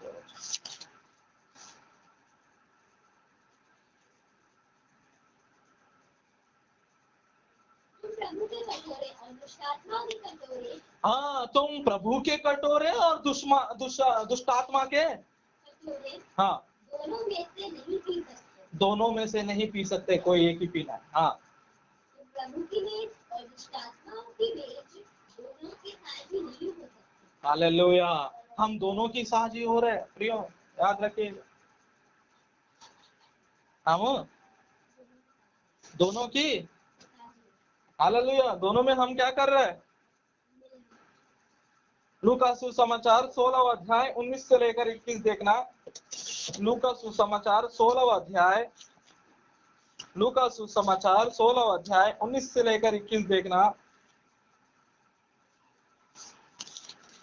प्रभु के कटोरे और दुष्टात्मा के कटोरे, तुम प्रभु के कटोरे और दुष्टात्मा के कटोरे दोनों में से नहीं पी सकते। दोनों में से नहीं पी सकते, कोई एक ही पीना है। तो प्रभु की मेज और दुष्टात्माओं की मेज दोनों के साझी नहीं हो सकते। हालेलुया। हम दोनों की साझी हो रहे प्रियो, याद रखिए। हम दोनों की, हालेलुया, दोनों में हम क्या कर रहे हैं? लूका सुसमाचार 16वां अध्याय 19 से लेकर 21 देखना। लूका सुसमाचार 16वां अध्याय, लूका सुसमाचार 16वां अध्याय 19 से लेकर 21 देखना।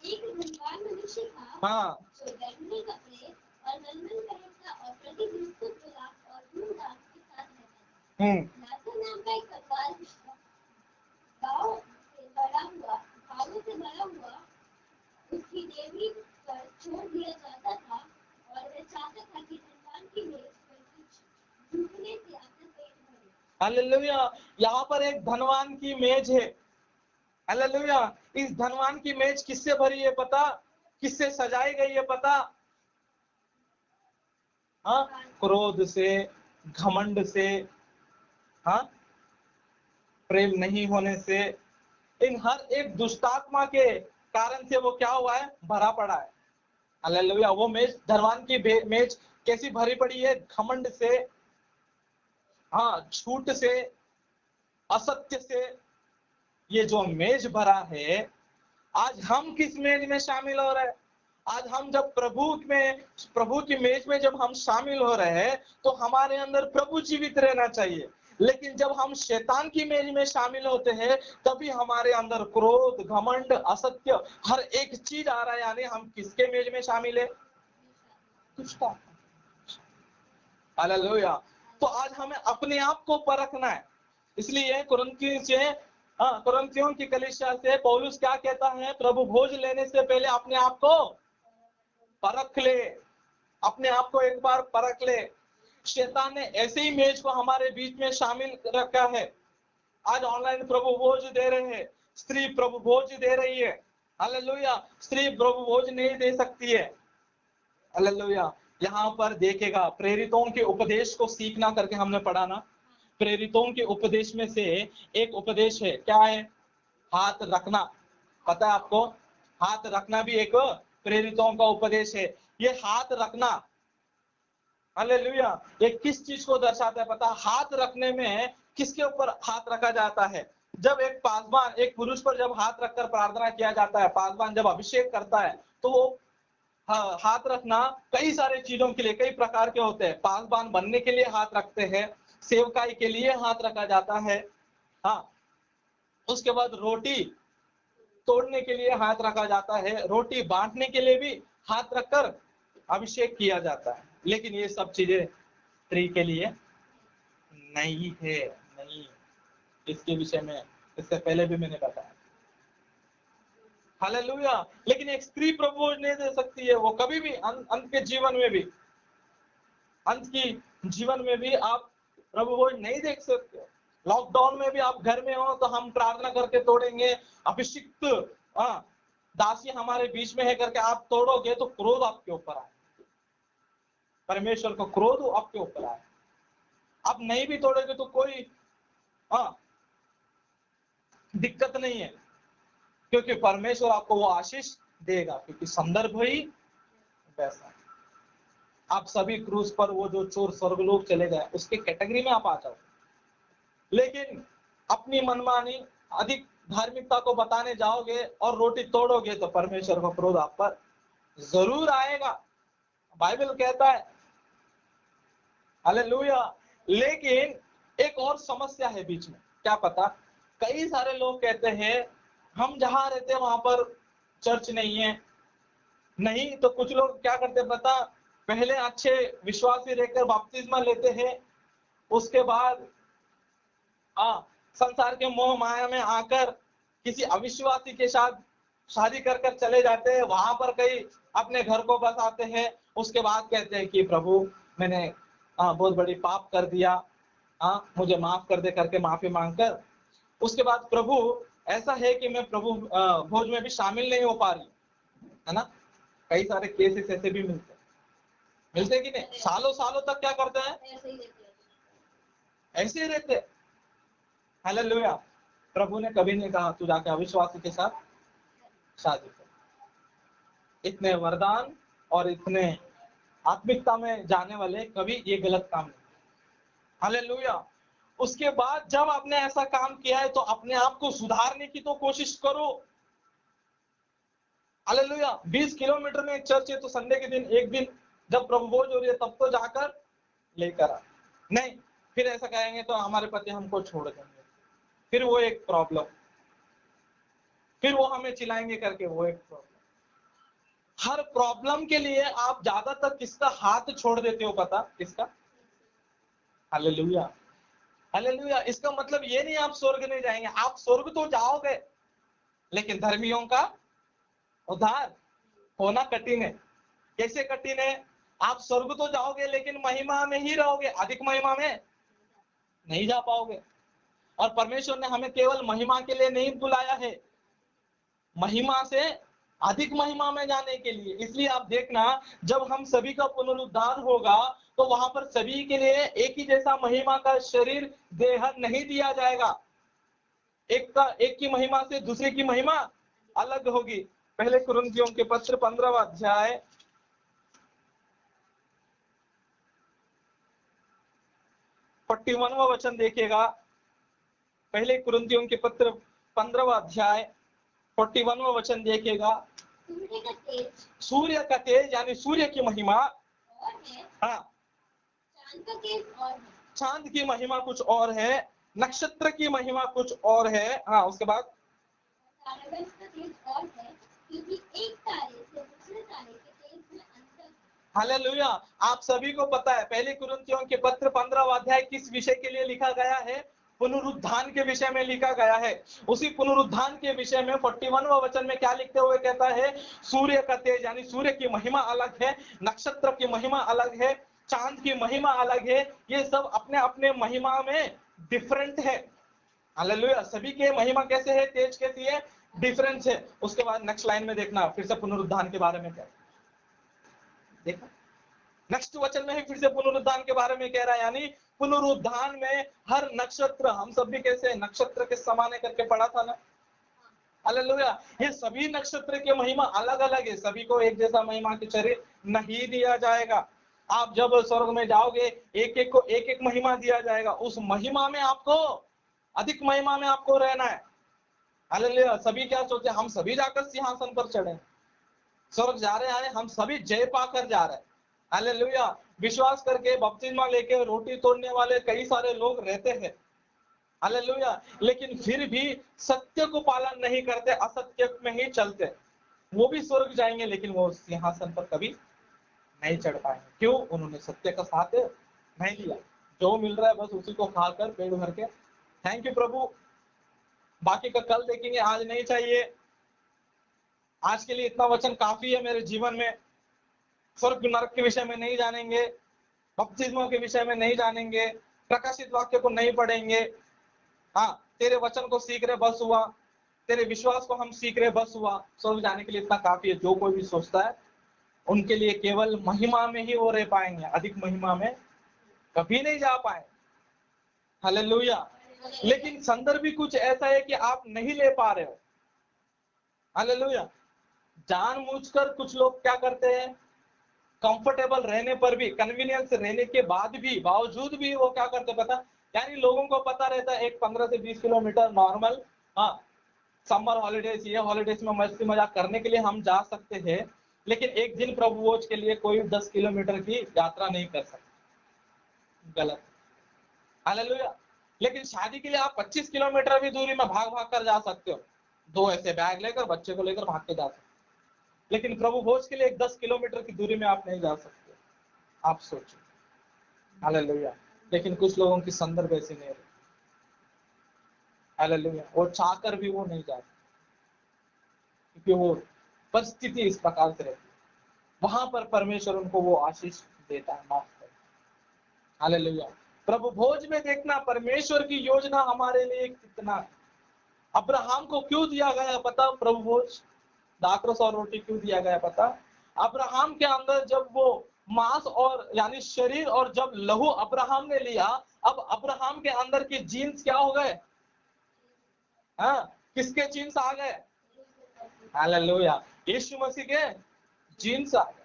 एक धनवान मनुष्य था, जो बैगनी कपड़े और मलमल पहनता और प्रतिदिन शुद्ध लाख और धूमधाम के साथ रहता था। नाथन नाम का एक कंगाल गाँव से बड़ा हुआ उसकी देवी पर छोड़ दिया जाता था, और वह चाहता था कि धनवान की मेज पर कुछ झुकने से अपना पेट भरे। हालेलुया। यहाँ पर एक धनवान की मेज है। हालेलुया। इस धनवान की मेज किससे भरी है पता? किससे सजाई गई है पता? क्रोध से, घमंड से, प्रेम नहीं होने से, इन हर एक दुष्टात्मा के कारण से वो क्या हुआ है? भरा पड़ा है। हालेलुया। वो मेज, धनवान की मेज कैसी भरी पड़ी है? घमंड से, झूठ से, असत्य से। ये जो मेज भरा है, आज हम किस मेज में शामिल हो रहे हैं? आज हम जब प्रभु की मेज में जब हम शामिल हो रहे हैं, तो हमारे अंदर प्रभु जीवित रहना चाहिए। लेकिन जब हम शैतान की मेज में शामिल होते हैं, तभी हमारे अंदर क्रोध, घमंड, असत्य, हर एक चीज आ रहा है। यानी हम किसके मेज में शामिल है? हालेलुया। तो आज हमें अपने आप को परखना है। इसलिए कुरिन्थियों की कलीसिया से पौलुस क्या कहता है? प्रभु भोज लेने से पहले अपने आप को परख ले, अपने आप को एक बार परख ले। शैतान ने ऐसे ही मेज को हमारे बीच में शामिल रखा है। आज ऑनलाइन प्रभु भोज दे रहे हैं, स्त्री प्रभु भोज दे रही है। हालेलुया। स्त्री प्रभु भोज नहीं दे सकती है। हालेलुया। यहाँ पर देखेगा, प्रेरितों के उपदेश को सीखना करके हमने पढ़ा ना। प्रेरितों के उपदेश में से एक उपदेश है, क्या है? हाथ रखना। पता है आपको? हाथ रखना भी एक प्रेरितों का उपदेश है। ये हाथ रखना, हालेलुया। ये किस चीज को दर्शाता है पता? हाथ रखने में किसके ऊपर हाथ रखा जाता है? जब एक पासवान एक पुरुष पर जब हाथ रखकर प्रार्थना किया जाता है, पासवान जब अभिषेक करता है, तो वो हाथ रखना कई सारे चीजों के लिए, कई प्रकार के होते हैं। पासवान बनने के लिए हाथ रखते हैं, सेवकाई के लिए हाथ रखा जाता है। हाँ, उसके बाद रोटी तोड़ने के लिए हाथ रखा जाता है, रोटी बांटने के लिए भी हाथ रखकर अभिषेक किया जाता है। लेकिन ये सब चीजें स्त्री के लिए नहीं है, नहीं। इसके विषय में इससे पहले भी मैंने बताया। हालेलुया। लेकिन एक स्त्री प्रभु नहीं दे सकती है, वो कभी भी अंत के जीवन में भी, अंत की जीवन में भी आप प्रभु भोज नहीं देख सकते। लॉकडाउन में भी आप घर में हो तो हम प्रार्थना करके तोड़ेंगे, अभिषिक्त दासी हमारे बीच में है करके आप तोड़ोगे तो क्रोध आपके ऊपर आए, परमेश्वर को क्रोध आपके ऊपर आए। आप नहीं भी तोड़ोगे तो कोई दिक्कत नहीं है, क्योंकि परमेश्वर आपको वो आशीष देगा, क्योंकि संदर्भ ही वैसा है। आप सभी क्रूस पर वो जो चोर स्वर्गलोक चले गए उसके कैटेगरी में आप आ जाओ, लेकिन अपनी मनमानी अधिक धार्मिकता को बताने जाओगे और रोटी तोड़ोगे तो परमेश्वर का क्रोध आप पर जरूर आएगा, बाइबल कहता है। हालेलुया। लेकिन एक और समस्या है बीच में, क्या पता? कई सारे लोग कहते हैं हम जहां रहते हैं वहां पर चर्च नहीं है। नहीं तो कुछ लोग क्या करते पता? पहले अच्छे विश्वासी रहकर बपतिस्मा लेते हैं, उसके बाद संसार के मोह माया में आकर किसी अविश्वासी के साथ शादी कर चले जाते हैं, वहां पर कई अपने घर को बसाते हैं। उसके बाद कहते हैं कि प्रभु मैंने बहुत बड़ी पाप कर दिया, मुझे माफ कर दे करके माफी मांगकर उसके बाद प्रभु ऐसा है कि मैं प्रभु भोज में भी शामिल नहीं हो पा रही, है ना? कई सारे केसेस ऐसे भी मिलते कि नहीं? सालों सालों तक क्या करते हैं? ऐसे ही रहते। हालेलुया। प्रभु ने कभी नहीं कहा तू जाके अविश्वासी के साथ शादी कर। इतने वरदान और इतने आत्मिकता में जाने वाले कभी ये गलत काम नहीं। हालेलुया। उसके बाद जब आपने ऐसा काम किया है तो अपने आप को सुधारने की तो कोशिश करो। हालेलुया। 20 किलोमीटर में एक चर्च है तो संडे के दिन एक दिन जब प्रभु भोज हो रही है तब तो जाकर लेकर आ। नहीं, फिर ऐसा कहेंगे तो हमारे पति हमको छोड़ देंगे, फिर वो एक प्रॉब्लम, फिर वो हमें चिल्लाएंगे करके वो एक प्रॉब्लम। हर प्रॉब्लम के लिए आप ज्यादातर किसका हाथ छोड़ देते हो पता? किसका? हालेलुया। हालेलुया। इसका मतलब ये नहीं आप स्वर्ग नहीं जाएंगे, आप स्वर्ग तो जाओगे, लेकिन धर्मियों का उद्धार होना कठिन है। कैसे कठिन है? आप स्वर्ग तो जाओगे लेकिन महिमा में ही रहोगे, अधिक महिमा में नहीं जा पाओगे। और परमेश्वर ने हमें केवल महिमा के लिए नहीं बुलाया है, महिमा से अधिक महिमा में जाने के लिए। इसलिए आप देखना जब हम सभी का पुनरुद्धार होगा तो वहां पर सभी के लिए एक ही जैसा महिमा का शरीर देह नहीं दिया जाएगा। एक की महिमा से दूसरे की महिमा अलग होगी। पहले कुरिन्थियों के पत्र 15वां अध्याय 41वां वचन देखिएगा। पहले कुरिन्थियों के पत्र 15वां अध्याय 41वां वचन देखिएगा। सूर्य का तेज यानी सूर्य की महिमा चांद की महिमा कुछ और है, नक्षत्र की महिमा कुछ और है। उसके बाद हालेलुया। आप सभी को पता है पहले कुरिन्थियों के पत्र 15वां अध्याय किस विषय के लिए लिखा गया है? पुनरुत्थान के विषय में लिखा गया है। उसी पुनरुत्थान के विषय में 41वां वचन में क्या लिखते हुए कहता है? सूर्य का तेज यानी सूर्य की महिमा अलग है, नक्षत्र की महिमा अलग है, चांद की महिमा अलग है। ये सब अपने अपने महिमा में डिफरेंट है। हालेलुया। सभी के महिमा कैसे है, तेज कैसी है, डिफरेंस है। उसके बाद नेक्स्ट लाइन में देखना फिर से पुनरुत्थान के बारे में क्या देखा। नेक्स्ट वचन में ही फिर से पुनरुत्थान के बारे में कह रहा है, यानी पुनरुत्थान में हर नक्षत्र, हम सब भी कैसे नक्षत्र के समान है करके पढ़ा था ना। हालेलुया। ये सभी नक्षत्र की महिमा अलग अलग है, सभी को एक जैसा महिमा के शरीर नहीं दिया जाएगा। आप जब स्वर्ग में जाओगे, एक एक को एक एक महिमा दिया जाएगा। उस महिमा में आपको, अधिक महिमा में आपको रहना है। हालेलुया। सभी क्या सोचते हैं, हम सभी जाकर सिंहासन पर चढ़े, स्वर्ग जा रहे हैं, हम सभी जय पाकर जा रहे हैं। हालेलुया। विश्वास करके बपतिस्मा लेके रोटी तोड़ने वाले कई सारे लोग रहते हैं। हालेलुया। लेकिन फिर भी सत्य को पालन नहीं करते, असत्य में ही चलते, वो भी स्वर्ग जाएंगे लेकिन वो सिंहासन पर कभी नहीं चढ़ पाएंगे। क्यों? उन्होंने सत्य का साथ नहीं लिया। जो मिल रहा है बस उसी को खाकर पेट भर के थैंक यू प्रभु, बाकी का कल देखेंगे, आज नहीं चाहिए। आज के लिए इतना वचन काफी है मेरे जीवन में। स्वर्ग नरक के विषय में नहीं जानेंगे, बपतिस्मा के विषय में नहीं जानेंगे, प्रकाशित वाक्य को नहीं पढ़ेंगे। हाँ, तेरे वचन को सीख रहे बस हुआ, तेरे विश्वास को हम सीख रहे बस हुआ। स्वर्ग जाने के लिए इतना काफी है। जो कोई भी सोचता है उनके लिए केवल महिमा में ही वो रह पाएंगे, अधिक महिमा में कभी नहीं जा पाए। हालेलुया। लेकिन संदर्भ भी कुछ ऐसा है कि आप नहीं ले पा रहे हो। हालेलुया। जानबूझकर कुछ लोग क्या करते हैं, कंफर्टेबल रहने पर भी, कन्वीनियंस रहने के बाद भी, बावजूद भी वो क्या करते पता, यानी लोगों को पता रहता है एक 15 से 20 किलोमीटर नॉर्मल, हाँ समर हॉलीडेज, ये हॉलीडेज में मस्ती मजाक करने के लिए हम जा सकते हैं, लेकिन एक दिन प्रभु भोज के लिए कोई 10 किलोमीटर की यात्रा नहीं कर सकता। गलत। हालेलुया। लेकिन शादी के लिए आप 25 किलोमीटर भी दूरी में भाग भाग कर जा सकते हो, 2 ऐसे बैग लेकर, बच्चे को लेकर भाग के जा सकते हो। लेकिन प्रभु भोज के लिए एक 10 किलोमीटर की दूरी में आप नहीं जा सकते। आप सोचो। हालेलुया। लेकिन कुछ लोगों की संदर्भ ऐसी नहीं रही। हालेलुया। वो चाहकर भी वो नहीं जाते, क्योंकि वो परिस्थिति इस प्रकार से रहती है। वहां पर परमेश्वर उनको वो आशीष देता है, माफ कर। हालेलुया। प्रभु भोज में देखना परमेश्वर की योजना हमारे लिए कितना है। अब्राहम को क्यों दिया गया पता, प्रभु भोज, दाखरस और रोटी क्यों दिया गया पता? अब्राहम के अंदर जब वो मांस और यानी शरीर और जब लहू अब्राहम ने लिया, अब अब्राहम के अंदर के जीन्स क्या हो गए? हाँ, किसके जीन्स आ गए? हालेलुया। यीशु मसीह के जीन्स आ गए।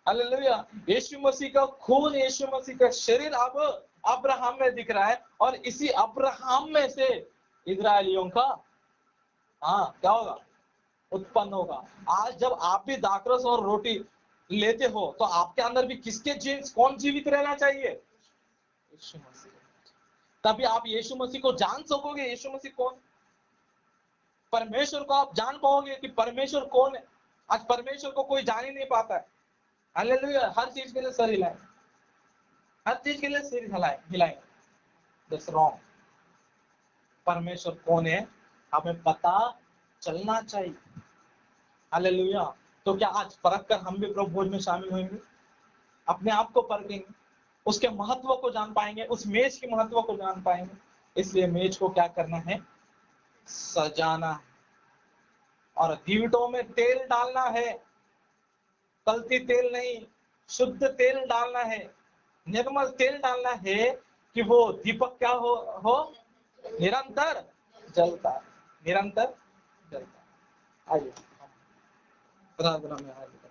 हालेलुया। यीशु मसीह का खून, यीशु मसीह का शरीर अब अब्राहम में दिख रहा है, और इसी अब्राहम में से इजरायलियों का हाँ क्या होगा? उत्पन्न होगा। आज जब आप भी दाखरस और रोटी लेते हो तो आपके अंदर भी किसके जीन्स, कौन जीवित रहना चाहिए? यीशु मसीह। तभी आप यीशु मसीह को जान सकोगे, यीशु मसीह कौन, परमेश्वर को आप जान पाओगे कि परमेश्वर कौन है। आज परमेश्वर को कोई जान ही नहीं पाता है। हालेलुया। हर चीज के लिए सर हिलाए, हर चीज के लिए सिर हिलाएंगे, दैट्स रॉन्ग। परमेश्वर कौन है हमें पता चलना चाहिए। हालेलुया। तो क्या आज परख कर हम भी प्रभु भोज में शामिल होंगे? अपने आप को परखेंगे, उसके महत्व को जान पाएंगे, उस मेज के महत्व को जान पाएंगे। इसलिए मेज को क्या करना है? सजाना है, और दीवटों में तेल डालना है। कल्ती तेल नहीं, शुद्ध तेल डालना है, निर्मल तेल डालना है, कि वो दीपक क्या हो निरंतर जलता, निरंतर जलता। आइए प्रार्थना में आइए।